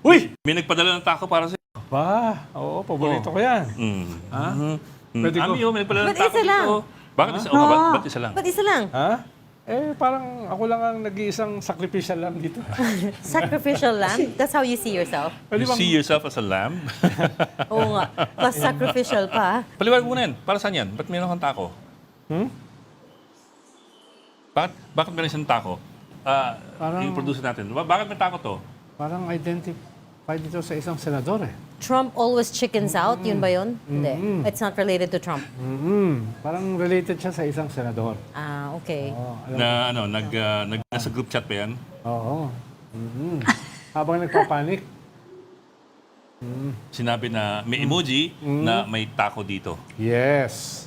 Uy! May nagpadala ng taco para sa Ba, oo, paborito ko yan. Ha? Pwede ko. Ami, may nagpadala ng Ba't taco isa lang? dito. Bakit isa? Oh, ba't isa lang? Ba't isa lang? Ha? Eh, parang ako lang ang nag-iisang sacrificial lamb dito. Sacrificial lamb? That's how you see yourself? You see yourself as a lamb? Oo nga. Mas sacrificial pa. Paliwanag mo na yan. Para saan yan? Ba't meron kang taco? Bakit meron isang taco? Yung producer natin. Bakit may taco to? Parang identified dito sa isang senador eh. Trump always chickens out? Yun ba yun? Hindi. It's not related to Trump. Parang related siya sa isang senador. Ah, okay. Oo, Na ano, nasa group chat pa yan? Oo. Habang nagpapanik. Sinabi na may emoji na may taco dito. Yes.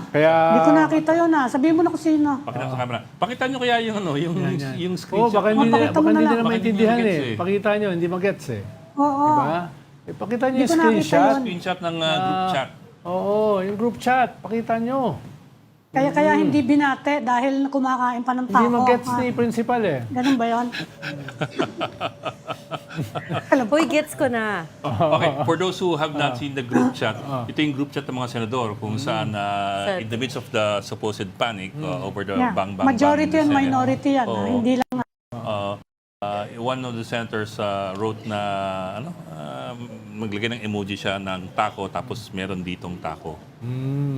Kaya... Hindi ko nakita yun Sabihin mo na kung sino. Pakita mo sa camera. Pakita nyo kaya yung ano, yung Oh, screenshot. baka hindi Pakita mo na lang. na Baka hindi maintindihan nyo gets eh. eh. Pakita nyo, hindi magets eh. Oo. Diba? Eh, pakita nyo Hindi yung ko nakita screenshot. yun. Screenshot ng group chat. Oo, yung group chat. Pakita nyo. Kaya hindi binate dahil kumakain pa ng tao. Hindi magets ni principal eh. Ganun ba yun? Hoy, gets ko na. Okay, for those who have not seen the group chat, ito yung group chat ng mga senador kung saan in the midst of the supposed panic over the Yeah. bang Majority in and the Senate, minority yan. Oo. Hindi lang one of the senators wrote na maglagay ng emoji siya ng taco tapos meron ditong taco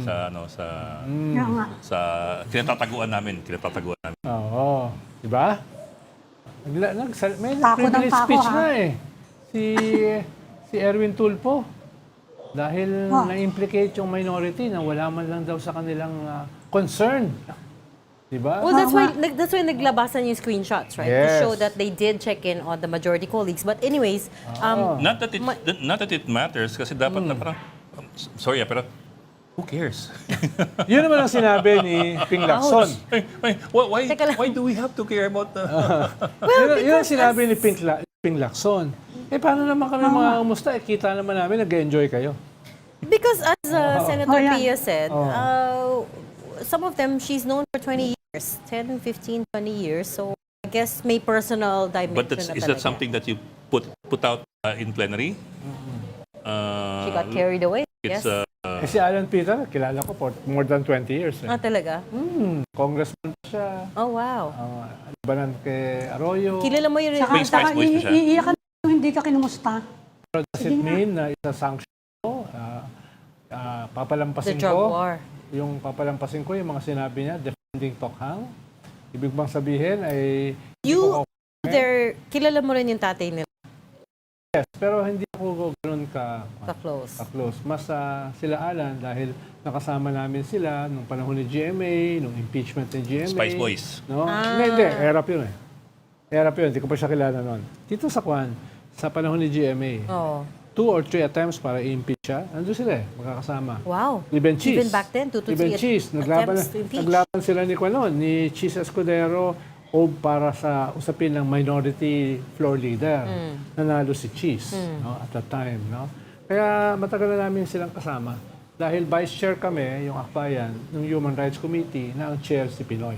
sa sa kinatataguan namin. Oo. Diba? May Tako ng privilege tako, speech ha? na eh. Si Erwin Tulfo. Dahil na-implicate yung minority na wala man lang daw sa kanilang concern. Diba? Well, that's why naglabasan yung screenshots, right? Yes. To show that they did check in on the majority colleagues. But anyways, Not that it matters kasi dapat na parang sorry pero who cares? Yun naman ang sinabi ni Ping Lacson. Teka lang. Why do we have to care about the Yun ang sinabi ni Ping Lacson. Eh, paano naman kami mga umusta? Eh, kita naman namin, nag-enjoy kayo. because as Senator yan. Pia said, some of them, she's known for 20 years, 10, 15, 20 years. So I guess may personal dimension But na is that talaga. something that you put out in plenary? She got carried away, It's yes. Eh, si Alan Peter, kilala ko for more than 20 years. Eh. Ah, talaga? Congressman pa siya. Oh, wow. Labanan kay Arroyo. Kilala mo yun. May Spice Boys pa siya. iiyakan mo hindi ka kinumusta. Does it mean na isa-sanction ko? Papalampasin The drug ko? war. Yung papalampasin ko, yung mga sinabi niya, defending Tokhang? Ibig bang sabihin ay... Kilala mo rin yung tatay nila, Yes, pero hindi ako ganoon ka-close. close. Mas sila Alan dahil nakasama namin sila nung panahon ni GMA, nung impeachment ni GMA. Spice Boys. No? Hindi. Erap yun eh. Erap yun. Hindi ko pa siya kilala noon. Dito sa Kwan, sa panahon ni GMA, Oh. 2 or 3 attempts para i-impeach siya. Nandun sila eh, magkakasama. Wow. Even Cheese. Even back then, 2 to 3 Even Cheese. attempts to impeach. Naglaban sila ni Kwanon, ni Cheese Escudero o para sa usapin ng minority floor leader. Nanalo si Cheese no, at that time. No? Kaya matagal na namin silang kasama. Dahil vice chair kami, yung akbayan, ng Human Rights Committee, na ang chair si Pinoy.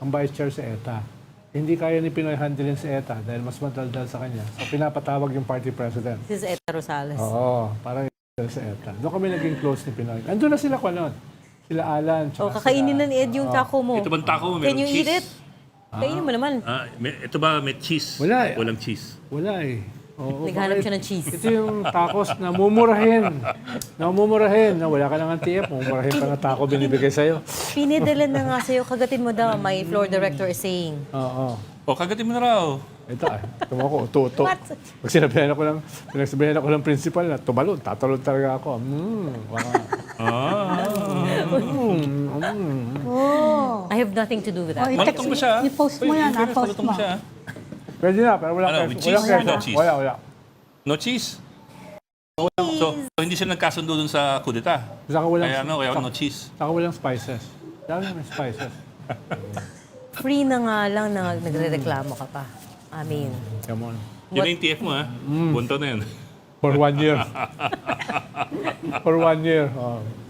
Ang vice chair si ETA. Hindi kaya ni Pinoy handlein si ETA dahil mas madaldal sa kanya. So pinapatawag yung party president. This is Eta Rosales. Oo, parang sa ETA. Doon kami naging close ni Pinoy. Andun na sila Kwanon. Sila Alan. Oh, kakainin na ni Ed yung taco mo. Ito bang taco mo? Can Merong you cheese? eat it? Kainin mo naman. Ito ba may cheese? Wala eh. Walang cheese. Wala eh. Oo, Naghanap bakit? siya ng cheese. Ito yung tacos na mumurahin. Na wala ka nang TF, mumurahin pa na taco binibigay sa'yo. Pinidala na nga sa'yo. Kagatin mo daw, my floor director is saying. Oo. O, kagatin mo na raw. Ito ay, tumo ko, uto-uto. What? Pag pinagsabihan ako ng principal na tumalon, tatalon talaga ako. Baka. Oh. I have nothing to do with that. Malutong ba siya? I-post mo yan, in fairness, post malutong mo. siya. Pwede na, pero wala Ano, with cheese or ketchup. without cheese? Wala. No cheese? So hindi sila nagkasundo dun sa kudeta. Saka walang, Kaya no cheese. saka walang spices. Dami may spices. Free na nga lang na nagre-reklamo ka pa. I mean, Come on. Yun na yung TF mo, ha? Bunto na yun. For 1 year. For 1 year. Oh.